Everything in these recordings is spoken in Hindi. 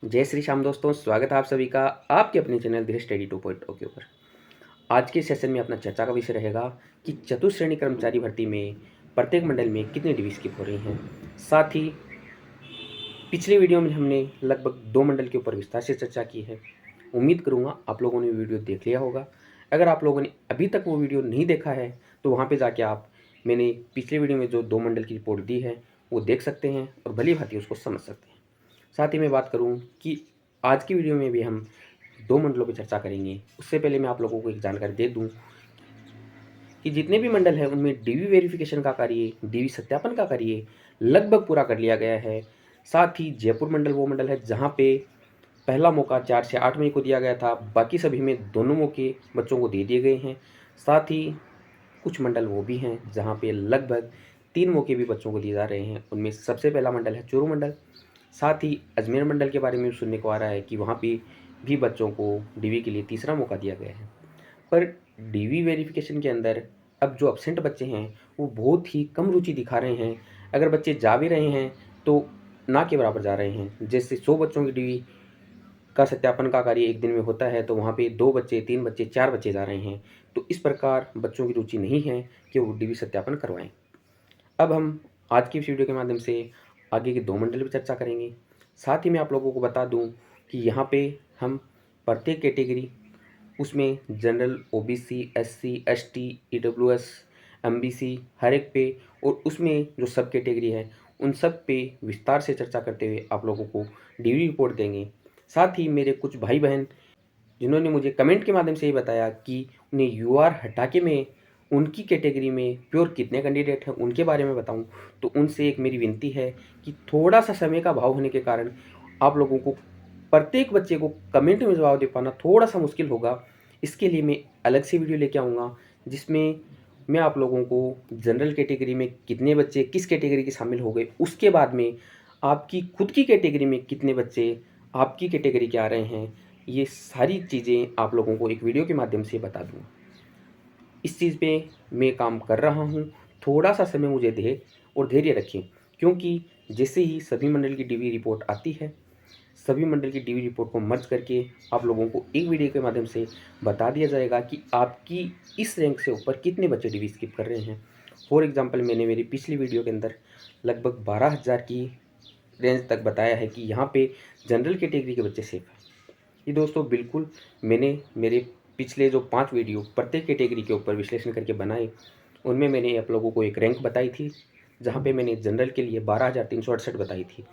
जय श्री श्याम दोस्तों, स्वागत है आप सभी का आपके अपने चैनल धीरे स्टडी 2.0 के ऊपर। आज के सेशन में अपना चर्चा का विषय रहेगा कि चतुश्रेणी कर्मचारी भर्ती में प्रत्येक मंडल में कितनी डिवी स्किप हो रही हैं। साथ ही पिछले वीडियो में हमने लगभग 2 मंडल के ऊपर विस्तार से चर्चा की है। उम्मीद करूँगा आप लोगों ने वीडियो देख लिया होगा। अगर आप लोगों ने अभी तक वो वीडियो नहीं देखा है तो वहाँ पर जाके आप मैंने पिछले वीडियो में जो 2 मंडल की रिपोर्ट दी है वो देख सकते हैं और भली भांति उसको समझ सकते हैं। साथ ही मैं बात करूं कि आज की वीडियो में भी हम 2 मंडलों पर चर्चा करेंगे। उससे पहले मैं आप लोगों को एक जानकारी दे दूं कि जितने भी मंडल हैं उनमें डीवी वेरिफिकेशन का कार्य, डीवी सत्यापन का कार्य लगभग पूरा कर लिया गया है। साथ ही जयपुर मंडल वो मंडल है जहां पे पहला मौका 4 से 8 मई को दिया गया था। बाकी सभी में दोनों मौके बच्चों को दे दिए गए हैं। साथ ही कुछ मंडल वो भी हैं जहाँ पे लगभग 3 मौके भी बच्चों को दिए जा रहे हैं। उनमें सबसे पहला मंडल है चूरू मंडल। साथ ही अजमेर मंडल के बारे में सुनने को आ रहा है कि वहाँ पे भी बच्चों को डीवी के लिए तीसरा मौका दिया गया है। पर डीवी वेरिफिकेशन के अंदर अब जो एब्सेंट बच्चे हैं वो बहुत ही कम रुचि दिखा रहे हैं। अगर बच्चे जा भी रहे हैं तो ना के बराबर जा रहे हैं। जैसे 100 बच्चों की डीवी का सत्यापन का कार्य एक दिन में होता है तो वहाँ पे 2 बच्चे, 3 बच्चे, 4 बच्चे जा रहे हैं। तो इस प्रकार बच्चों की रुचि नहीं है कि वो डीवी सत्यापन करवाएं। अब हम आज की इस वीडियो के माध्यम से आगे के 2 मंडल पर चर्चा करेंगे। साथ ही मैं आप लोगों को बता दूं कि यहाँ पे हम प्रत्येक कैटेगरी, उसमें general, OBC, SC, ST, EWS, MBC हर एक पे और उसमें जो सब कैटेगरी है उन सब पे विस्तार से चर्चा करते हुए आप लोगों को डीवी रिपोर्ट देंगे। साथ ही मेरे कुछ भाई बहन जिन्होंने मुझे कमेंट के माध्यम से ये बताया कि उन्हें यूआर हटा के मैं उनकी कैटेगरी में प्योर कितने कैंडिडेट हैं उनके बारे में बताऊं, तो उनसे एक मेरी विनती है कि थोड़ा सा समय का अभाव होने के कारण आप लोगों को प्रत्येक बच्चे को कमेंट में जवाब दे पाना थोड़ा सा मुश्किल होगा। इसके लिए मैं अलग से वीडियो लेके आऊँगा जिसमें मैं आप लोगों को जनरल कैटेगरी में कितने बच्चे किस कैटेगरी के शामिल हो गए, उसके बाद में आपकी खुद की कैटेगरी में कितने बच्चे आपकी कैटेगरी के आ रहे हैं, ये सारी चीज़ें आप लोगों को एक वीडियो के माध्यम से बता दूँ। इस चीज़ पे मैं काम कर रहा हूँ। थोड़ा सा समय मुझे दें और धैर्य रखें, क्योंकि जैसे ही सभी मंडल की डीवी रिपोर्ट आती है, सभी मंडल की डीवी रिपोर्ट को मर्ज करके आप लोगों को एक वीडियो के माध्यम से बता दिया जाएगा कि आपकी इस रैंक से ऊपर कितने बच्चे डीवी स्किप कर रहे हैं। फॉर एग्जांपल मैंने मेरी पिछली वीडियो के अंदर लगभग 12,000 की रेंज तक बताया है कि यहाँ पे जनरल कैटेगरी के बच्चे सेफ हैं। ये दोस्तों बिल्कुल मैंने मेरे पिछले जो 5 वीडियो प्रत्येक कैटेगरी के ऊपर विश्लेषण करके बनाए, उनमें मैंने आप लोगों को एक रैंक बताई थी जहाँ पे मैंने जनरल के लिए 12,368 बताई थी।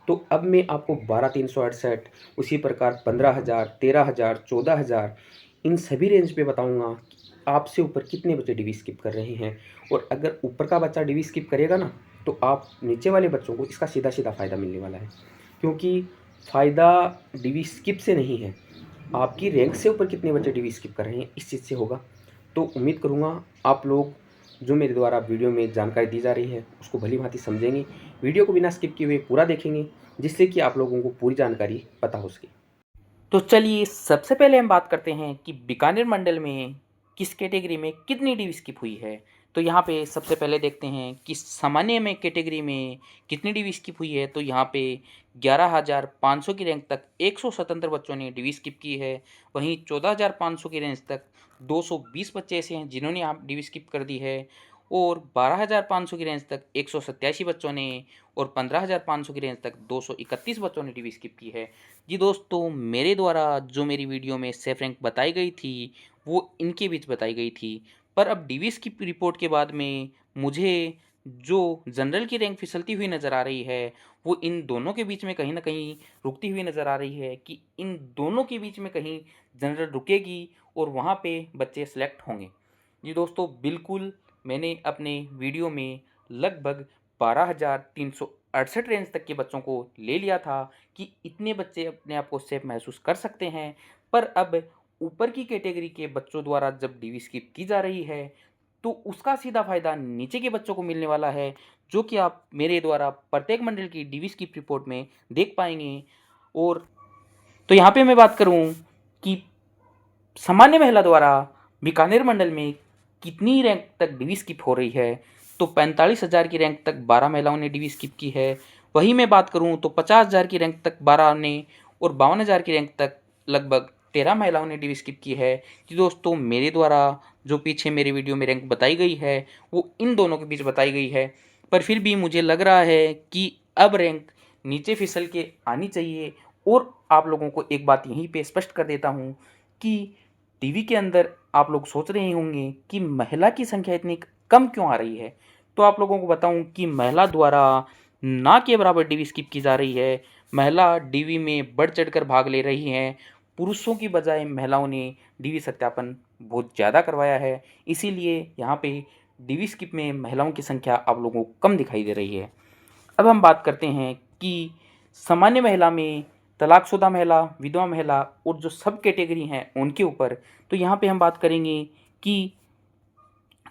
तो अब मैं आपको 12,368 उसी प्रकार 15,000, 13,000, 14,000 इन सभी रेंज पे बताऊंगा कि आपसे ऊपर कितने बच्चे डीवी स्किप कर रहे हैं। और अगर ऊपर का बच्चा डीवी स्किप करेगा ना तो आप नीचे वाले बच्चों को इसका सीधा सीधा फ़ायदा मिलने वाला है, क्योंकि फ़ायदा डीवी स्किप से नहीं है, आपकी रैंक से ऊपर कितने बच्चे डीवी स्किप कर रहे हैं इस चीज़ से होगा। तो उम्मीद करूँगा आप लोग जो मेरे द्वारा वीडियो में जानकारी दी जा रही है उसको भली भांति समझेंगे, वीडियो को बिना स्किप किए हुए पूरा देखेंगे, जिससे कि आप लोगों को पूरी जानकारी पता हो सके। तो चलिए सबसे पहले हम बात करते हैं कि बीकानेर मंडल में किस कैटेगरी में कितनी डीवी स्किप हुई है। तो यहाँ पे सबसे पहले देखते हैं कि सामान्य में कैटेगरी में कितनी डीवी स्किप हुई है। तो यहाँ पे 11,500 की रैंक तक 177 बच्चों ने डीवी स्किप की है। वहीं 14,500 की रेंज तक 220 बच्चे ऐसे हैं जिन्होंने आप डीवी स्किप कर दी है। और 12,500 की रेंज तक 187 बच्चों ने और 15,500 की रेंज तक 231 बच्चों ने डीवी स्किप की है। जी दोस्तों, मेरे द्वारा जो मेरी वीडियो में सेफ रैंक बताई गई थी वो इनके बीच बताई गई थी। पर अब डीवी की रिपोर्ट के बाद में मुझे जो जनरल की रैंक फिसलती हुई नज़र आ रही है वो इन दोनों के बीच में कहीं ना कहीं रुकती हुई नज़र आ रही है कि इन दोनों के बीच में कहीं जनरल रुकेगी और वहाँ पे बच्चे सेलेक्ट होंगे। जी दोस्तों, बिल्कुल मैंने अपने वीडियो में लगभग 12,368 रेंज तक के बच्चों को ले लिया था कि इतने बच्चे अपने आप को सेफ महसूस कर सकते हैं। पर अब ऊपर की कैटेगरी के बच्चों द्वारा जब डीवी स्किप की जा रही है तो उसका सीधा फ़ायदा नीचे के बच्चों को मिलने वाला है, जो कि आप मेरे द्वारा प्रत्येक मंडल की डीवी स्किप रिपोर्ट में देख पाएंगे। और तो यहाँ पे मैं बात करूँ कि सामान्य महिला द्वारा बीकानेर मंडल में कितनी रैंक तक डीवी स्किप हो रही है। तो 45,000 की रैंक तक 12 महिलाओं ने डीवी स्किप की है। वहीं मैं बात करूं तो 50,000 की रैंक तक 12 ने और 52,000 की रैंक तक लगभग 13 महिलाओं ने डिवी स्किप की है। जी दोस्तों, मेरे द्वारा जो पीछे मेरी वीडियो में रैंक बताई गई है वो इन दोनों के बीच बताई गई है, पर फिर भी मुझे लग रहा है कि अब रैंक नीचे फिसल के आनी चाहिए। और आप लोगों को एक बात यहीं पे स्पष्ट कर देता हूँ कि टीवी के अंदर आप लोग सोच रहे होंगे कि महिला की संख्या इतनी कम क्यों आ रही है। तो आप लोगों को बताऊं कि महिला द्वारा ना के बराबर डीवी स्किप की जा रही है। महिला डीवी में बढ़ चढ़कर भाग ले रही हैं। पुरुषों की बजाय महिलाओं ने डीवी सत्यापन बहुत ज़्यादा करवाया है, इसीलिए यहाँ पे डीवी स्किप में महिलाओं की संख्या आप लोगों को कम दिखाई दे रही है। अब हम बात करते हैं कि सामान्य महिला में तलाकशुदा महिला, विधवा महिला और जो सब कैटेगरी हैं उनके ऊपर। तो यहाँ पे हम बात करेंगे कि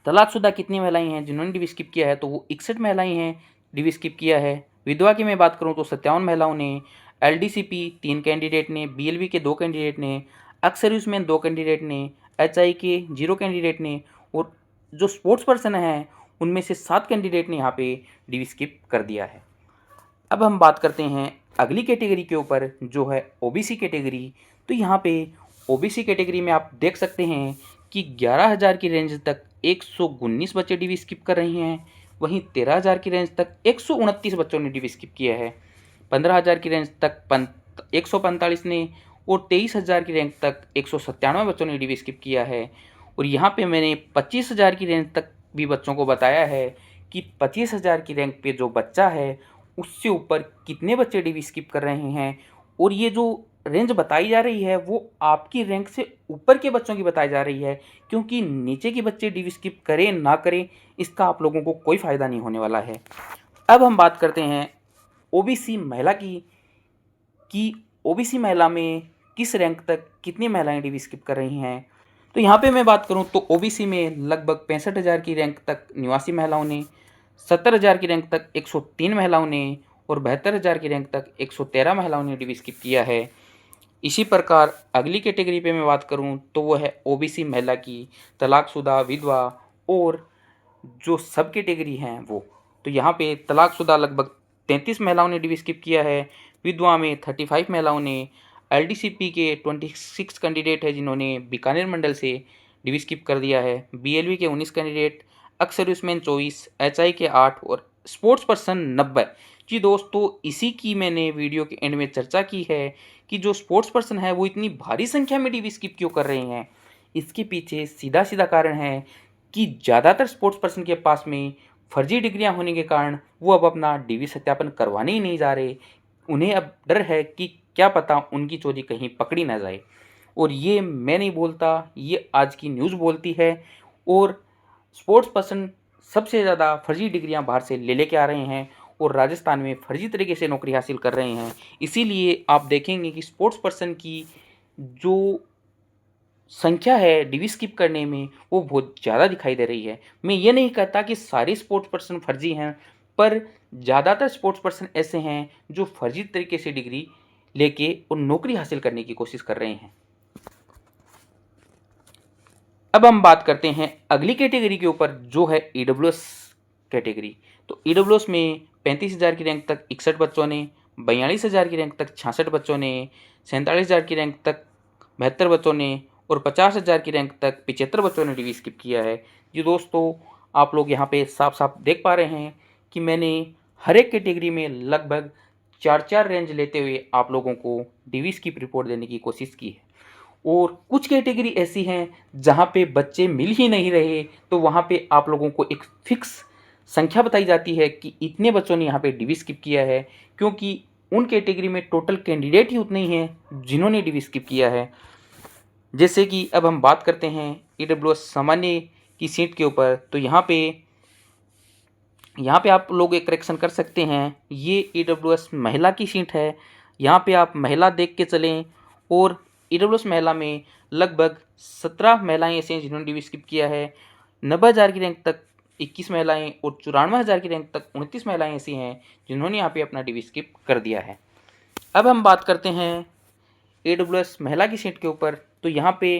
तलाकशुदा कितनी महिलाएं हैं जिन्होंने डीवी स्किप किया है, तो वो 61 महिलाएं हैं डीवी स्किप किया है। विधवा की मैं बात करूं तो 57 महिलाओं ने, एलडीसीपी 3 कैंडिडेट ने, बीएलवी के 2 कैंडिडेट ने, एक्स सर्विसमैन 2 कैंडिडेट ने, एचआई के 0 कैंडिडेट ने, और जो स्पोर्ट्स पर्सन हैं उनमें से 7 कैंडिडेट ने यहाँ पे डीवी स्किप कर दिया है। अब हम बात करते हैं अगली कैटेगरी के ऊपर जो है ओबीसी कैटेगरी। तो यहाँ पे ओबीसी कैटेगरी में आप देख सकते हैं कि 11,000 की रेंज तक 119 बच्चे डीवी स्किप कर रहे हैं। वहीं 13,000 की रेंज तक 129 बच्चों ने डीवी स्किप किया है। 15,000 की रेंज तक 145 ने, और 23,000 की रैंक तक 197 बच्चों ने डीवी स्किप किया है। और यहाँ पे मैंने 25,000 की रेंज तक भी बच्चों को बताया है कि 25,000 की रैंक पे जो बच्चा है उससे ऊपर कितने बच्चे डीवी स्किप कर रहे हैं। और ये जो रेंज बताई जा रही है वो आपकी रैंक से ऊपर के बच्चों की बताई जा रही है, क्योंकि नीचे के बच्चे डीवी स्किप करें ना करें इसका आप लोगों को कोई फ़ायदा नहीं होने वाला है। अब हम बात करते हैं ओबीसी महिला की ओबीसी महिला में किस रैंक तक कितनी महिलाएं डीवी स्किप कर रही हैं। तो यहाँ पे मैं बात करूँ तो ओबीसी में लगभग 65,000 की रैंक तक निवासी महिलाओं ने, 70,000 की रैंक तक 103 महिलाओं ने, और 72,000 की रैंक तक 113 महिलाओं ने डीवी स्किप किया है। इसी प्रकार अगली कैटेगरी पे मैं बात करूं तो वो है ओबीसी महिला की, तलाकशुदा, विधवा और जो सब कैटेगरी हैं वो। तो यहाँ पे तलाकशुदा लगभग 33 महिलाओं ने डीवी स्किप किया है। विधवा में 35 महिलाओं ने, एलडीसीपी के 26 कैंडिडेट है जिन्होंने बीकानेर मंडल से डीवी स्किप कर दिया है। बीएलवी के 19 कैंडिडेट, एक्स सर्विसमैन 24, एचआई के 8 और स्पोर्ट्स पर्सन 90। जी दोस्तों, इसी की मैंने वीडियो के एंड में चर्चा की है कि जो स्पोर्ट्स पर्सन है वो इतनी भारी संख्या में डीवी स्किप क्यों कर रहे हैं। इसके पीछे सीधा सीधा कारण है कि ज़्यादातर स्पोर्ट्स पर्सन के पास में फर्जी डिग्रियां होने के कारण वो अब अपना डीवी सत्यापन करवाने ही नहीं जा रहे। उन्हें अब डर है कि क्या पता उनकी चोरी कहीं पकड़ी ना जाए। और ये मैं नहीं बोलता, ये आज की न्यूज़ बोलती है। और स्पोर्ट्स पर्सन सबसे ज़्यादा फर्जी डिग्रियां बाहर से ले लेके आ रहे हैं और राजस्थान में फर्जी तरीके से नौकरी हासिल कर रहे हैं। इसीलिए आप देखेंगे कि स्पोर्ट्स पर्सन की जो संख्या है डीवी स्किप करने में वो बहुत ज़्यादा दिखाई दे रही है। मैं ये नहीं कहता कि सारे स्पोर्ट्स पर्सन फर्जी हैं, पर ज़्यादातर स्पोर्ट्स पर्सन ऐसे हैं जो फर्जी तरीके से डिग्री लेके और नौकरी हासिल करने की कोशिश कर रहे हैं। अब हम बात करते हैं अगली कैटेगरी के ऊपर जो है ईडब्ल्यूएस कैटेगरी। तो ईडब्ल्यूएस में 35,000 की रैंक तक 61 बच्चों ने, 42,000 की रैंक तक 66 बच्चों ने, 47,000 की रैंक तक 72 बच्चों ने और 50,000 की रैंक तक 75 बच्चों ने डीवी स्किप किया है। जी दोस्तों, आप लोग यहाँ पे साफ साफ देख पा रहे हैं कि मैंने हर एक कैटेगरी में लगभग 4-4 रेंज लेते हुए आप लोगों को डीवी स्किप रिपोर्ट देने की कोशिश की है। और कुछ कैटेगरी ऐसी हैं जहाँ पे बच्चे मिल ही नहीं रहे, तो वहाँ पे आप लोगों को एक फिक्स संख्या बताई जाती है कि इतने बच्चों ने यहाँ पे डीवी स्किप किया है, क्योंकि उन कैटेगरी में टोटल कैंडिडेट ही उतने ही हैं जिन्होंने डीवी स्किप किया है। जैसे कि अब हम बात करते हैं ईडब्ल्यूएस सामान्य की सीट के ऊपर। तो यहाँ पे आप लोग एक करेक्शन कर सकते हैं, ये ईडब्ल्यूएस महिला की सीट है। यहाँ पे आप महिला देख के चलें, और ईडब्ल्यूएस महिला में लगभग 17 महिलाएं ऐसी हैं जिन्होंने डीवी स्किप किया है। 90,000 की रैंक तक 21 महिलाएं और 94,000 की रैंक तक 29 महिलाएं ऐसी हैं जिन्होंने यहाँ पे अपना डीवी स्किप कर दिया है। अब हम बात करते हैं ईडब्ल्यूएस महिला की सीट के ऊपर। तो यहाँ पे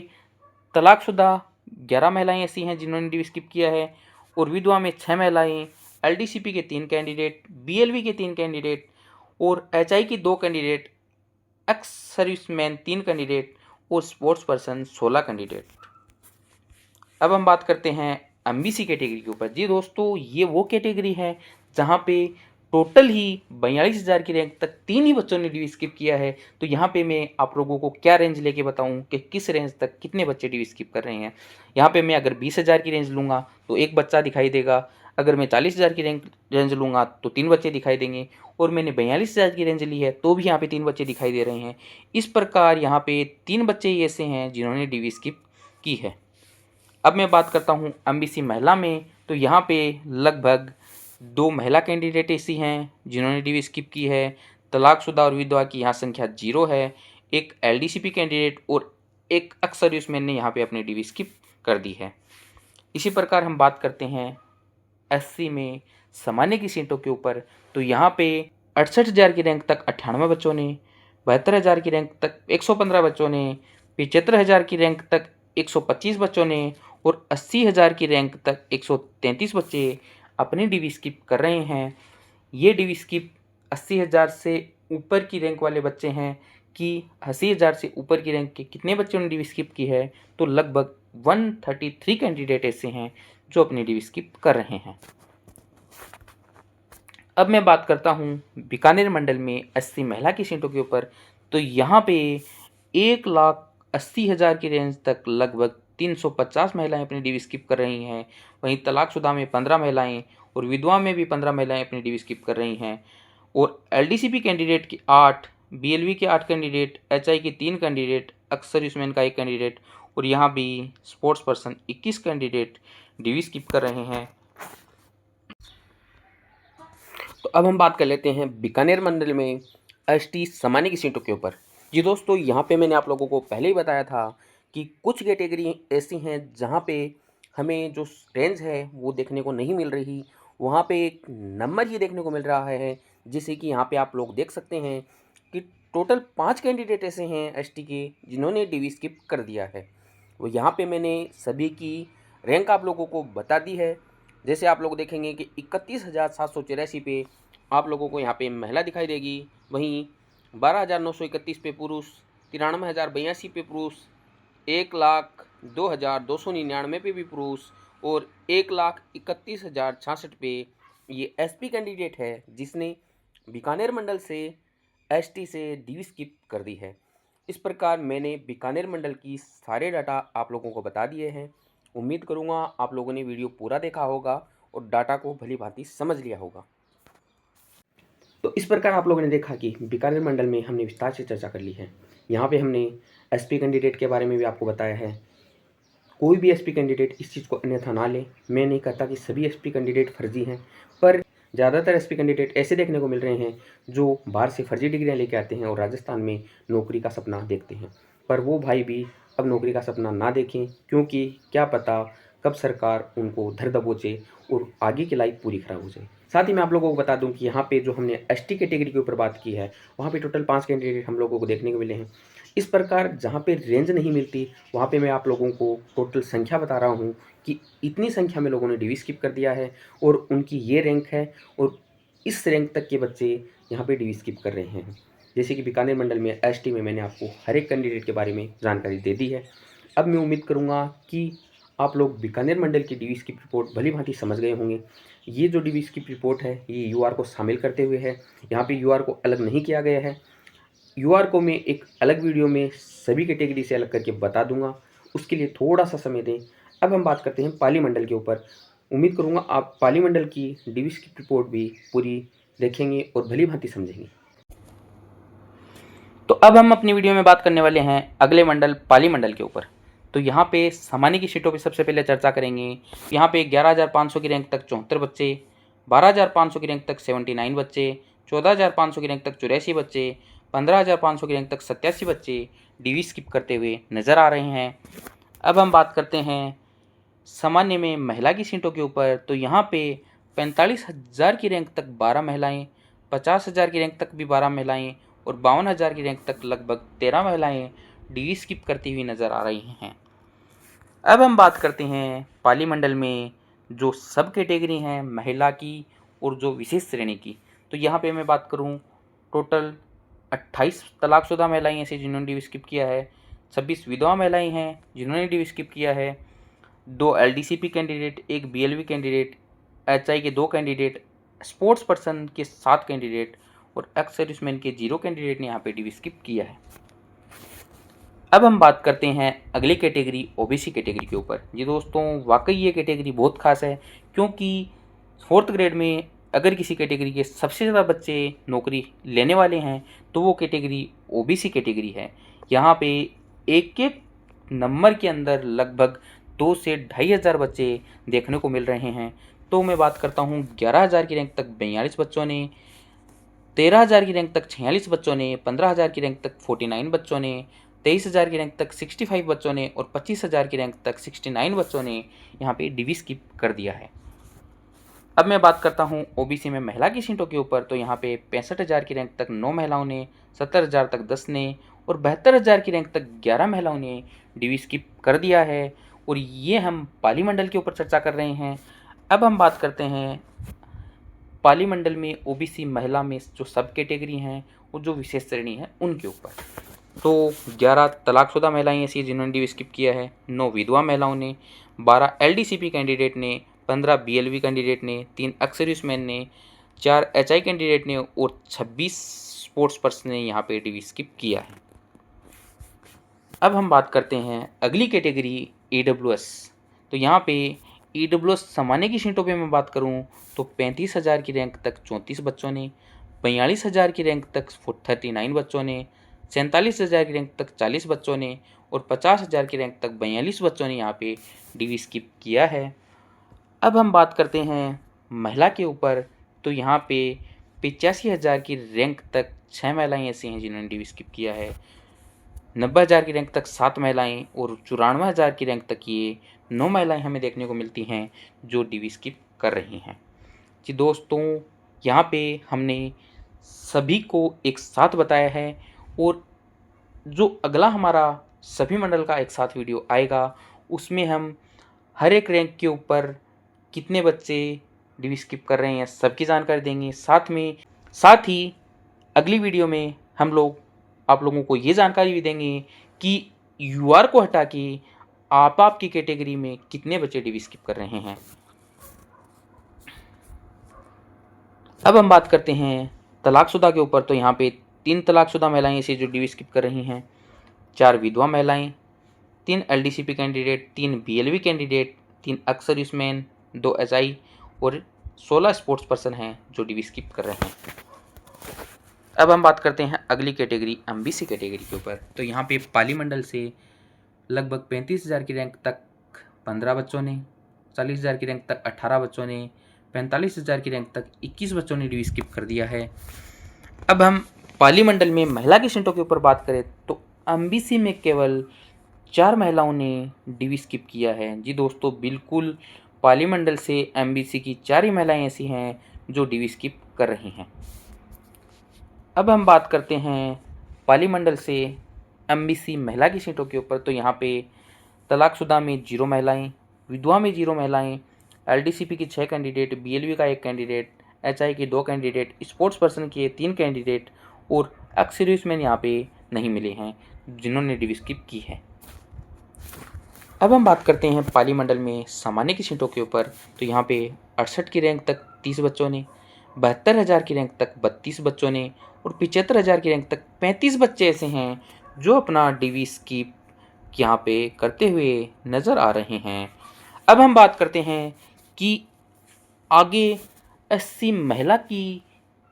तलाकशुदा 11 महिलाएं ऐसी हैं जिन्होंने डीवी स्किप किया है, और विधवा में 6 महिलाएं, एलडीसीपी के 3 कैंडिडेट, बीएलवी के 3 कैंडिडेट और एचआई की 2 कैंडिडेट एक्स सर्विसमैन 3 कैंडिडेट और स्पोर्ट्स पर्सन 16 कैंडिडेट। अब हम बात करते हैं एमबीसी कैटेगरी के ऊपर। जी दोस्तों, ये वो कैटेगरी है जहाँ पे टोटल ही 42,000 की रैंक तक 3 ही बच्चों ने डी स्किप किया है। तो यहाँ पे मैं आप लोगों को क्या रेंज लेके बताऊँ कि किस रेंज तक कितने बच्चे डी स्किप कर रहे हैं। यहाँ पे मैं अगर 20,000 की रेंज लूँगा तो एक बच्चा दिखाई देगा, अगर मैं 40,000 की रेंज लूँगा तो 3 बच्चे दिखाई देंगे, और मैंने 42,000 की रेंज ली है तो भी यहाँ पे 3 बच्चे दिखाई दे रहे हैं। इस प्रकार यहाँ पे 3 बच्चे ही ऐसे हैं जिन्होंने डी स्किप की है। अब मैं बात करता हूँ एमबीसी महिला में, तो यहाँ पे लगभग 2 महिला कैंडिडेट ऐसी हैं जिन्होंने डी स्किप की है। तलाकशुदा और विधवा की यहाँ संख्या 0 है। एक एलडीसीपी कैंडिडेट और एक एक्स सर्विसमैन ने यहाँ पे अपनी डी स्किप कर दी है। इसी प्रकार हम बात करते हैं एससी में सामान्य की सीटों के ऊपर, तो यहाँ पे 68,000 की रैंक तक 98 बच्चों ने, 72,000 की रैंक तक 115 बच्चों ने, 75,000 की रैंक तक 125 बच्चों ने और 80,000 की रैंक तक 133 बच्चे अपनी डी स्किप कर रहे हैं। ये डी स्किप 80,000 से ऊपर की रैंक वाले बच्चे हैं कि 80,000 से ऊपर की रैंक के कितने बच्चों ने डी स्किप की है, तो लगभग 133 कैंडिडेट ऐसे हैं जो अपनी डी स्किप कर रहे हैं। अब मैं बात करता हूँ बीकानेर मंडल में 80 महिला की सीटों के ऊपर, तो यहाँ पे 1,80,000 की रेंज तक लगभग 350 महिलाएं अपनी डी स्किप कर रही हैं। वहीं तलाकशुदा में 15 महिलाएं और विधवा में भी 15 महिलाएं अपनी डी स्किप कर रही हैं। और एलडीसीपी कैंडिडेट की 8, बीएलवी के 8 कैंडिडेट, एचआई के 3 कैंडिडेट, एक्स सर्विसमैन का 1 कैंडिडेट और यहाँ भी sports person 21 candidate D skip कर रहे हैं। तो अब हम बात कर लेते हैं बीकानेर मंडल में एसटी सामान्य की सीटों के ऊपर। जी दोस्तों, यहाँ पे मैंने आप लोगों को पहले ही बताया था कि कुछ कैटेगरी ऐसी हैं जहाँ पे हमें जो रेंज है वो देखने को नहीं मिल रही, वहाँ पे एक नंबर ही देखने को मिल रहा है। जैसे कि यहाँ पे आप लोग देख सकते हैं कि टोटल 5 कैंडिडेट ऐसे हैं एसटी के जिन्होंने डी स्किप कर दिया है। वो यहाँ पे मैंने सभी की रैंक आप लोगों को बता दी है। जैसे आप लोग देखेंगे कि 31,784 पे आप लोगों को यहाँ पे महिला दिखाई देगी, वहीं 12,931 पे पुरुष, 93,082 पे पुरुष, 1,02,299 पे भी पुरुष और 1,31,066 पे ये एसपी कैंडिडेट है जिसने बीकानेर मंडल से एसटी से डी स्किप कर दी है। इस प्रकार मैंने बीकानेर मंडल की सारे डाटा आप लोगों को बता दिए हैं। उम्मीद करूँगा आप लोगों ने वीडियो पूरा देखा होगा और डाटा को भली भांति समझ लिया होगा। तो इस प्रकार आप लोगों ने देखा कि बीकानेर मंडल में हमने विस्तार से चर्चा कर ली है। यहाँ पे हमने एसपी कैंडिडेट के बारे में भी आपको बताया है। कोई भी एसपी कैंडिडेट इस चीज़ को अन्यथा ना ले, मैं नहीं कहता कि सभी एसपी कैंडिडेट फर्जी हैं, पर ज़्यादातर एसपी कैंडिडेट ऐसे देखने को मिल रहे हैं जो बाहर से फर्जी डिग्रियाँ लेके आते हैं और राजस्थान में नौकरी का सपना देखते हैं। पर वो भाई भी अब नौकरी का सपना ना देखें, क्योंकि क्या पता कब सरकार उनको धर दबोचे और आगे की लाइफ पूरी खराब हो जाए। साथ ही मैं आप लोगों को बता दूं कि यहाँ पे जो हमने एसटी कैटेगरी के ऊपर बात की है, वहाँ पे टोटल 5 कैंडिडेट हम लोगों को देखने को मिले हैं। इस प्रकार जहाँ पे रेंज नहीं मिलती वहाँ पे मैं आप लोगों को टोटल संख्या बता रहा हूँ कि इतनी संख्या में लोगों ने डी स्किप कर दिया है और उनकी ये रैंक है और इस रैंक तक के बच्चे यहाँ पे डी स्किप कर रहे हैं। जैसे कि बीकानेर मंडल में एसटी में मैंने आपको हर एक कैंडिडेट के बारे में जानकारी दे दी है। अब मैं उम्मीद करूँगा कि आप लोग बीकानेर मंडल की डी स्किप रिपोर्ट भली भांति समझ गए होंगे। ये जो डी स्किप रिपोर्ट है ये यूआर को शामिल करते हुए है। यहाँ पे यूआर को अलग नहीं किया गया है। यूआर को मैं एक अलग वीडियो में सभी कैटेगरी से अलग करके बता दूंगा, उसके लिए थोड़ा सा समय दें। अब हम बात करते हैं पाली मंडल के ऊपर। उम्मीद करूँगा आप पाली मंडल की डी स्किप रिपोर्ट भी पूरी देखेंगे और भली भांति समझेंगे। तो अब हम अपनी वीडियो में बात करने वाले हैं अगले मंडल पाली मंडल के ऊपर। तो यहाँ पे सामान्य की सीटों पे सबसे पहले चर्चा करेंगे। यहाँ पे 11,500 की रैंक तक 74 बच्चे, 12,500 की रैंक तक 79 बच्चे, 14,500 की रैंक तक 84 बच्चे, 15,500 की रैंक तक 87 बच्चे डी स्किप करते हुए नज़र आ रहे हैं। अब हम बात करते हैं सामान्य में महिला की सीटों के ऊपर। तो यहाँ पे 45,000 की रैंक तक 12 महिलाएँ, 50,000 की रैंक तक भी 12 महिलाएँ और 52,000 की रैंक तक लगभग 13 महिलाएँ डी स्किप करती हुई नज़र आ रही हैं। अब हम बात करते हैं पाली मंडल में जो सब कैटेगरी हैं महिला की और जो विशेष श्रेणी की। तो यहाँ पे मैं बात करूँ टोटल 28 तलाकशुदा महिलाएं ऐसी जिन्होंने डीवी स्किप किया है, 26 विधवा महिलाएं हैं जिन्होंने डीवी स्किप किया है, 2 एलडीसीपी कैंडिडेट, 1 बीएलवी कैंडिडेट, एचआई के 2 कैंडिडेट, स्पोर्ट्स पर्सन के 7 कैंडिडेट और एक्स सर्विसमैन के 0 कैंडिडेट ने यहाँ पे डीवी स्किप किया है। अब हम बात करते हैं अगली कैटेगरी ओबीसी कैटेगरी के ऊपर। जी दोस्तों, वाकई ये कैटेगरी बहुत खास है, क्योंकि 4th ग्रेड में अगर किसी कैटेगरी के सबसे ज़्यादा बच्चे नौकरी लेने वाले हैं तो वो कैटेगरी ओबीसी कैटेगरी है। यहाँ पे एक एक नंबर के अंदर लगभग 2 से 2,500 बच्चे देखने को मिल रहे हैं। तो मैं बात करता हूँ 11,000 की रैंक तक 42 बच्चों ने, 13,000 की रैंक तक 46 बच्चों ने, 15,000 की रैंक तक 49 बच्चों ने, 23,000 की रैंक तक 65 बच्चों ने और 25,000 की रैंक तक 69 बच्चों ने यहाँ पे डीवी स्किप कर दिया है। अब मैं बात करता हूँ ओबीसी में महिला की सीटों के ऊपर। तो यहाँ पे 65,000 की रैंक तक 9 महिलाओं ने, 70,000 तक 10 ने और 72,000 की रैंक तक 11 महिलाओं ने डीवी स्किप कर दिया है। और ये हम पाली मंडल के ऊपर चर्चा कर रहे हैं। अब हम बात करते हैं पाली मंडल में ओबीसी महिला में जो सब कैटेगरी हैं और जो विशेष श्रेणी है उनके ऊपर। तो 11 तलाकशुदा महिलाएं ऐसी जिन्होंने डीवी स्किप किया है, 9 विधवा महिलाओं ने, 12 एलडीसीपी कैंडिडेट ने, 15 बीएलवी कैंडिडेट ने, 3 एक्स सर्विसमैन ने, 4 एचआई कैंडिडेट ने और 26 स्पोर्ट्स पर्सन ने यहाँ पे डीवी स्किप किया है। अब हम बात करते हैं अगली कैटेगरी ईडब्ल्यूएस। तो यहाँ पे ईडब्ल्यूएस सामान्य की सीटों पे मैं बात करूँ तो 35,000 की रैंक तक 34 बच्चों ने, 42,000 की रैंक तक 39 बच्चों ने, 47,000 की रैंक तक 40 बच्चों ने और 50,000 की रैंक तक 42 बच्चों ने यहाँ पे डीवी स्किप किया है। अब हम बात करते हैं महिला के ऊपर। तो यहाँ पे 85,000 की रैंक तक 6 महिलाएं ऐसी हैं जिन्होंने डीवी स्किप किया है, 90,000 की रैंक तक 7 महिलाएं और 94,000 की रैंक तक ये 9 महिलाएं हमें देखने को मिलती हैं जो डीवी स्किप कर रही हैं। जी दोस्तों, यहाँ पे हमने सभी को एक साथ बताया है और जो अगला हमारा सभी मंडल का एक साथ वीडियो आएगा उसमें हम हर एक रैंक के ऊपर कितने बच्चे डीवी स्किप कर रहे हैं सबकी जानकारी देंगे। साथ ही अगली वीडियो में हम लोग आप लोगों को ये जानकारी भी देंगे कि यूआर को हटा के आपकी कैटेगरी में कितने बच्चे डीवी स्किप कर रहे हैं। अब हम बात करते हैं तलाकशुदा के ऊपर। तो यहाँ पे 3 तलाकशुदा महिलाएं ऐसी जो डीवी स्किप कर रही हैं, 4 विधवा महिलाएं, 3 LDCP candidate, 3 BLV candidate, 3 ex serviceman, 2 SI और 16 स्पोर्ट्स पर्सन हैं जो डीवी स्किप कर रहे हैं। अब हम बात करते हैं अगली कैटेगरी एमबीसी कैटेगरी के ऊपर। तो यहाँ पे पाली मंडल से लगभग 35,000 की रैंक तक 15 बच्चों ने, 40,000 की रैंक तक 18 बच्चों ने, 45,000 की रैंक तक 21 बच्चों ने डीवी स्किप कर दिया है। अब हम पाली मंडल में महिला की सीटों के ऊपर बात करें तो एमबीसी में केवल 4 महिलाओं ने डीवी स्किप किया है। जी दोस्तों, बिल्कुल पाली मंडल से एमबीसी की 4 ही महिलाएं ऐसी हैं जो डीवी स्किप कर रही हैं। अब हम बात करते हैं पाली मंडल से एमबीसी महिला की सीटों के ऊपर। तो यहाँ पे तलाकशुदा में 0 महिलाएं, विधवा में 0 महिलाएं, एलडीसीपी की 6 कैंडिडेट, बीएलवी का 1 कैंडिडेट, एचआई के 2 कैंडिडेट, स्पोर्ट्स पर्सन के 3 कैंडिडेट और एक्स सर्विसमैन यहाँ पे नहीं मिले हैं जिन्होंने डीवी स्किप की है। अब हम बात करते हैं पाली मंडल में सामान्य की सीटों के ऊपर। तो यहाँ पे 68 की रैंक तक 30 बच्चों ने, 72,000 की रैंक तक 32 बच्चों ने और 75,000 की रैंक तक 35 बच्चे ऐसे हैं जो अपना डीवी स्किप यहाँ पे करते हुए नज़र आ रहे हैं। अब हम बात करते हैं कि आगे एससी महिला की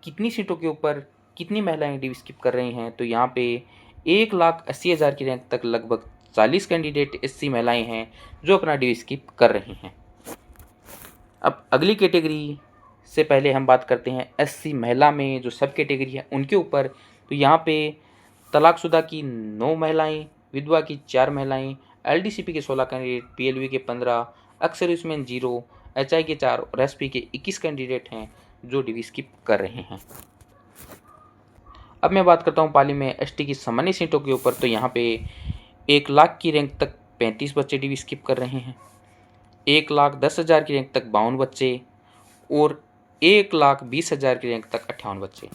कितनी सीटों के ऊपर कितनी महिलाएं डीवी स्किप कर रही हैं। तो यहाँ पे 1,80,000 की रैंक तक लगभग 40 कैंडिडेट एससी महिलाएं हैं जो अपना डीवी स्किप कर रही हैं। अब अगली कैटेगरी से पहले हम बात करते हैं एससी महिला में जो सब कैटेगरी है उनके ऊपर। तो यहाँ पे तलाकशुदा की 9 महिलाएं, विधवा की 4 महिलाएं, एलडीसीपी के 16 कैंडिडेट, पीएलवी के 15, एक्स सर्विसमैन 0, एचआई के 4 और एसपी के 21 कैंडिडेट हैं जो डीवी स्किप कर रहे हैं। अब मैं बात करता हूँ पाली में एसटी की सामान्य सीटों के ऊपर। तो यहाँ पे 1 लाख की रैंक तक 35 बच्चे डीवी स्किप कर रहे हैं, 1,10,000 की रैंक तक 52 बच्चे और 1,20,000 की रैंक तक 58 बच्चे।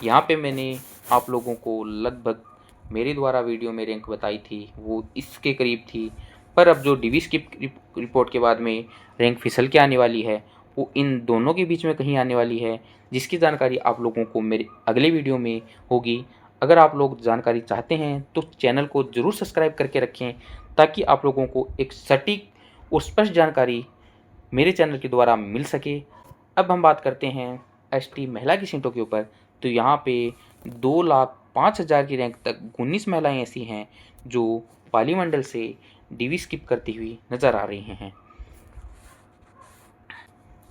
यहाँ पे मैंने आप लोगों को लगभग मेरे द्वारा वीडियो में रैंक बताई थी वो इसके करीब थी, पर अब जो डीवी स्किप रिपोर्ट के बाद में रैंक फिसल के आने वाली है वो इन दोनों के बीच में कहीं आने वाली है, जिसकी जानकारी आप लोगों को मेरे अगले वीडियो में होगी। अगर आप लोग जानकारी चाहते हैं तो चैनल को ज़रूर सब्सक्राइब करके रखें, ताकि आप लोगों को एक सटीक और स्पष्ट जानकारी मेरे चैनल के द्वारा मिल सके। अब हम बात करते हैं एसटी महिला की सीटों के ऊपर। तो यहाँ पे 2,05,000 की रैंक तक 19 महिलाएं ऐसी हैं जो पाली मंडल से डीवी स्किप करती हुई नज़र आ रही हैं।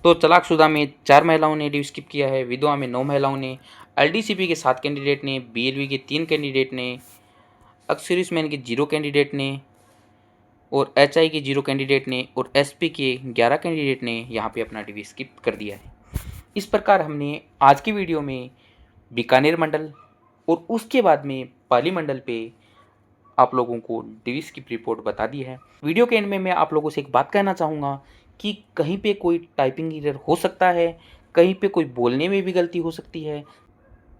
तो तलाकशुदा में 4 महिलाओं ने डीवी स्किप किया है, विधवा में 9 महिलाओं ने, एलडीसीपी के 7 कैंडिडेट ने, बीएलवी के 3 कैंडिडेट ने, एक्सर्विसमैन के 0 कैंडिडेट ने और एचआई के 0 कैंडिडेट ने और एसपी के 11 कैंडिडेट ने यहाँ पे अपना डीवी स्किप कर दिया है। इस प्रकार हमने आज की वीडियो में बीकानेर मंडल और उसके बाद में पाली मंडल पे आप लोगों को डीवी स्किप रिपोर्ट बता दी है। वीडियो के एंड में मैं आप लोगों से एक बात कहना चाहूँगा कि कहीं पे कोई टाइपिंग एरर हो सकता है, कहीं पे कोई बोलने में भी गलती हो सकती है,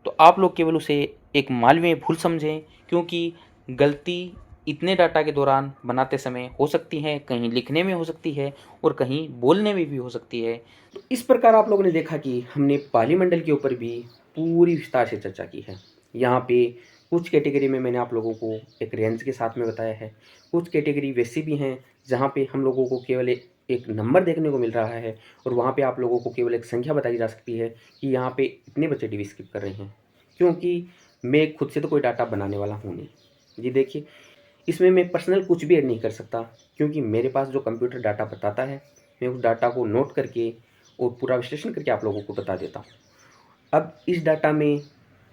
तो आप लोग केवल उसे एक मानवीय भूल समझें, क्योंकि गलती इतने डाटा के दौरान बनाते समय हो सकती है, कहीं लिखने में हो सकती है और कहीं बोलने में भी हो सकती है। तो इस प्रकार आप लोगों ने देखा कि हमने पाली मंडल के ऊपर भी पूरी विस्तार से चर्चा की है। यहाँ पे कुछ कैटेगरी में मैंने आप लोगों को एक रेंज के साथ में बताया है, कुछ कैटेगरी वैसी भी हैं जहाँ पे हम लोगों को केवल एक नंबर देखने को मिल रहा है और वहाँ पे आप लोगों को केवल एक संख्या बताई जा सकती है कि यहाँ पे इतने बच्चे डीवी स्किप कर रहे हैं, क्योंकि मैं खुद से तो कोई डाटा बनाने वाला हूँ नहीं। जी देखिए, इसमें मैं पर्सनल कुछ भी ऐड नहीं कर सकता, क्योंकि मेरे पास जो कंप्यूटर डाटा बताता है मैं उस डाटा को नोट करके और पूरा विश्लेषण करके आप लोगों को बता देता हूँ। अब इस डाटा में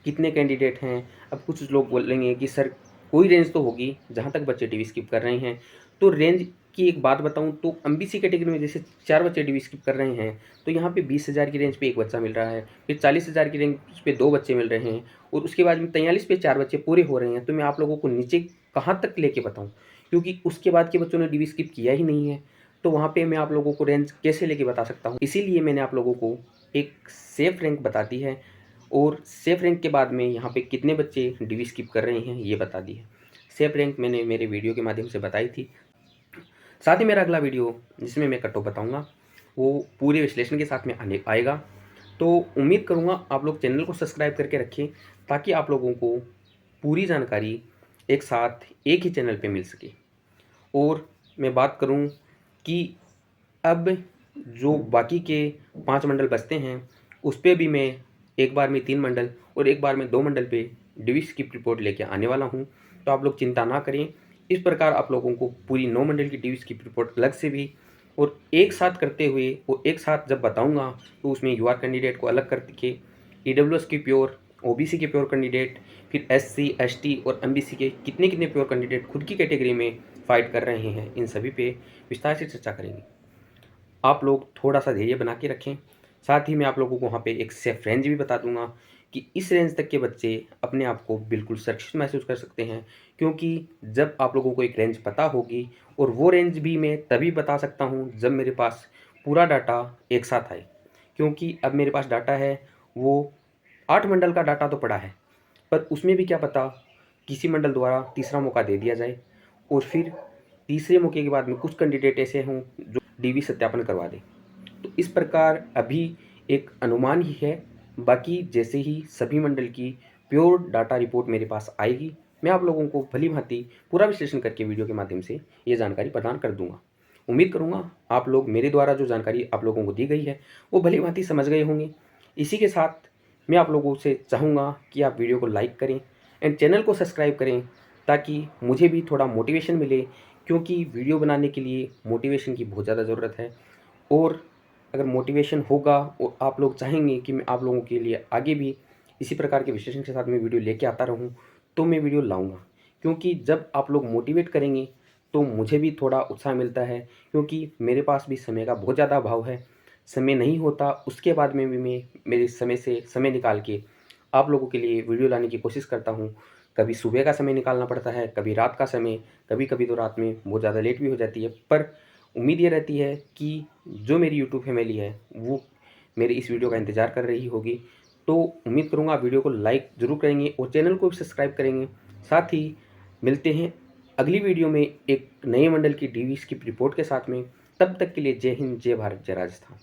कितने कैंडिडेट हैं, अब कुछ लोग बोलेंगे कि सर कोई रेंज तो होगी जहाँ तक बच्चे डीवी स्किप कर रहे हैं। तो रेंज की एक बात बताऊँ तो एमबीसी कैटेगरी में जैसे 4 बच्चे डीवी स्किप कर रहे हैं तो यहाँ पे 20,000 की रेंज पे एक बच्चा मिल रहा है, फिर 40,000 की रेंज पे 2 बच्चे मिल रहे हैं और उसके बाद में 43 पे 4 बच्चे पूरे हो रहे हैं। तो मैं आप लोगों को नीचे कहाँ तक लेके बताऊँ, क्योंकि उसके बाद के बच्चों ने डीवी स्किप किया ही नहीं है, तो वहाँ पे मैं आप लोगों को रेंज कैसे लेके बता सकता हूँ। इसीलिए मैंने आप लोगों को एक सेफ रैंक बता दी है और सेफ रैंक के बाद में यहाँ पे कितने बच्चे डीवी स्किप कर रहे हैं ये बता दी है। सेफ रैंक मैंने मेरे वीडियो के माध्यम से बताई थी। साथ ही मेरा अगला वीडियो जिसमें मैं कट ऑफ बताऊँगा वो पूरे विश्लेषण के साथ में आएगा। तो उम्मीद करूँगा आप लोग चैनल को सब्सक्राइब करके रखें, ताकि आप लोगों को पूरी जानकारी एक साथ एक ही चैनल पे मिल सके। और मैं बात करूँ कि अब जो बाकी के 5 मंडल बचते हैं उस पे भी मैं एक बार में 3 मंडल और एक बार में 2 मंडल पे डीवी स्किप रिपोर्ट लेके आने वाला हूँ। तो आप लोग चिंता ना करें, इस प्रकार आप लोगों को पूरी 9 मंडल की डीवी स्किप रिपोर्ट अलग से भी और एक साथ करते हुए वो एक साथ जब बताऊँगा तो उसमें यूआर कैंडिडेट को अलग करके ईडब्ल्यूएस की प्योर, ओबीसी के प्योर कैंडिडेट, फिर एससी, एसटी और एमबीसी के कितने कितने प्योर कैंडिडेट खुद की कैटेगरी में फाइट कर रहे हैं, इन सभी पे विस्तार से चर्चा करेंगे। आप लोग थोड़ा सा धैर्य बना के रखें। साथ ही मैं आप लोगों को वहाँ पे एक सेफ रेंज भी बता दूंगा कि इस रेंज तक के बच्चे अपने आप को बिल्कुल सुरक्षित महसूस कर सकते हैं, क्योंकि जब आप लोगों को एक रेंज पता होगी, और वो रेंज भी मैं तभी बता सकता हूँ जब मेरे पास पूरा डाटा एक साथ आए, क्योंकि अब मेरे पास डाटा है वो 8 मंडल का डाटा तो पड़ा है, पर उसमें भी क्या पता किसी मंडल द्वारा तीसरा मौका दे दिया जाए और फिर तीसरे मौके के बाद में कुछ कैंडिडेट ऐसे हों जो डीवी सत्यापन करवा दें। तो इस प्रकार अभी एक अनुमान ही है, बाकी जैसे ही सभी मंडल की प्योर डाटा रिपोर्ट मेरे पास आएगी मैं आप लोगों को भली भांति पूरा विश्लेषण करके वीडियो के माध्यम से ये जानकारी प्रदान कर दूंगा। उम्मीद करूंगा आप लोग मेरे द्वारा जो जानकारी आप लोगों को दी गई है वो भली भांति समझ गए होंगे। इसी के साथ मैं आप लोगों से चाहूँगा कि आप वीडियो को लाइक करें एंड चैनल को सब्सक्राइब करें, ताकि मुझे भी थोड़ा मोटिवेशन मिले, क्योंकि वीडियो बनाने के लिए मोटिवेशन की बहुत ज़्यादा ज़रूरत है। और अगर मोटिवेशन होगा और आप लोग चाहेंगे कि मैं आप लोगों के लिए आगे भी इसी प्रकार के विश्लेषण के साथ में वीडियो लेके आता रहूं, तो मैं वीडियो लाऊंगा, क्योंकि जब आप लोग मोटिवेट करेंगे तो मुझे भी थोड़ा उत्साह मिलता है, क्योंकि मेरे पास भी समय का बहुत ज़्यादा अभाव है, समय नहीं होता, उसके बाद में भी मैं मेरे समय से समय निकाल के आप लोगों के लिए वीडियो लाने की कोशिश करता हूँ। कभी सुबह का समय निकालना पड़ता है, कभी रात का समय, कभी कभी तो रात में बहुत ज़्यादा लेट भी हो जाती है, पर उम्मीद ये रहती है कि जो मेरी यूट्यूब फैमिली है वो मेरे इस वीडियो का इंतज़ार कर रही होगी। तो उम्मीद करूँगा आप वीडियो को लाइक ज़रूर करेंगे और चैनल को भी सब्सक्राइब करेंगे। साथ ही मिलते हैं अगली वीडियो में एक नए मंडल की डीवीएस की रिपोर्ट के साथ में। तब तक के लिए जय हिंद, जय भारत, जय राजस्थान।